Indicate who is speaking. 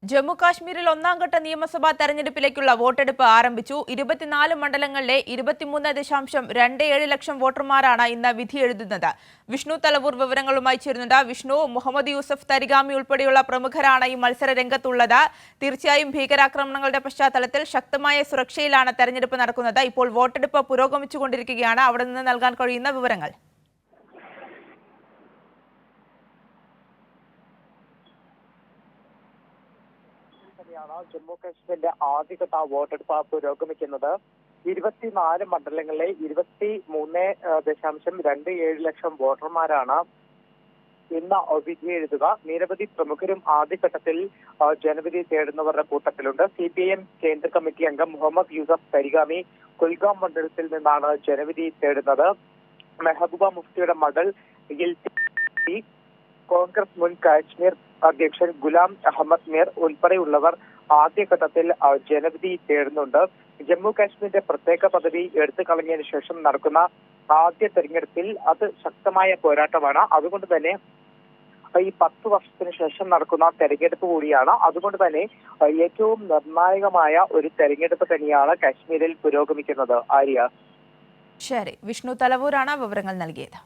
Speaker 1: ജമ്മു കാശ്മീരിൽ ഒന്നാംഘട്ട നിയമസഭാ തെരഞ്ഞെടുപ്പിലേക്കുള്ള വോട്ടെടുപ്പ് ആരംഭിച്ചു. 24 മണ്ഡലങ്ങളിലെ 23.27 ലക്ഷം വോട്ടർമാരാണ് ഇന്ന് വിധി എഴുതുന്നത്. വിഷ്ണു തലവൂർ വിവരങ്ങളുമായി ചേരുന്നുണ്ട്. വിഷ്ണു, മുഹമ്മദ് യൂസഫ് തരിഗാമി ഉൾപ്പെടെയുള്ള പ്രമുഖരാണ് ഈ മത്സര രംഗത്തുള്ളത്. തീർച്ചയായും ഭീകരാക്രമണങ്ങളുടെ പശ്ചാത്തലത്തിൽ ശക്തമായ സുരക്ഷയിലാണ് തെരഞ്ഞെടുപ്പ് നടക്കുന്നത്. ഇപ്പോൾ വോട്ടെടുപ്പ് പുരോഗമിച്ചുകൊണ്ടിരിക്കുകയാണ്. അവിടെ നിന്ന് നൽകാൻ കഴിയുന്ന വിവരങ്ങൾ.
Speaker 2: ജമ്മു കാശ്മീരിന്റെ ആദ്യഘട്ട വോട്ടെടുപ്പ് പുരോഗമിക്കുന്നത്. 24 മണ്ഡലങ്ങളിലെ 23.27 ലക്ഷം വോട്ടർമാരാണ് ഇന്ന് വിധി എഴുതുക. നിരവധി പ്രമുഖരും ആദ്യഘട്ടത്തിൽ ജനവിധി തേടുന്നവരുടെ കൂട്ടത്തിലുണ്ട്. CPIM കേന്ദ്ര കമ്മിറ്റി അംഗം മുഹമ്മദ് യൂസഫ് തരിഗാമി കുൽഗാം മണ്ഡലത്തിൽ നിന്നാണ് ജനവിധി തേടുന്നത്. മെഹബൂബ മുഫ്തിയുടെ മകൾ കോൺഗ്രസ് മുൻ കാശ്മീർ അധ്യക്ഷൻ ഗുലാം അഹമ്മദ് മീർ ഉൾപ്പെടെയുള്ളവർ ആദ്യഘട്ടത്തിൽ ജനവിധി തേടുന്നുണ്ട്. ജമ്മു കാശ്മീരിന്റെ പ്രത്യേക പദവി എടുത്തു കളഞ്ഞതിനു ശേഷം നടക്കുന്ന ആദ്യ തെരഞ്ഞെടുപ്പിൽ അത് ശക്തമായ പോരാട്ടമാണ്. അതുകൊണ്ട് തന്നെ ഈ 10 വർഷത്തിന് ശേഷം നടക്കുന്ന തെരഞ്ഞെടുപ്പ് കൂടിയാണ്. അതുകൊണ്ട് തന്നെ ഏറ്റവും നിർണായകമായ ഒരു തെരഞ്ഞെടുപ്പ് തന്നെയാണ് കാശ്മീരിൽ പുരോഗമിക്കുന്നത്. ആര്യ,
Speaker 1: ശരി, വിഷ്ണു തലവൂരാണ് വിവരങ്ങൾ നൽകിയത്.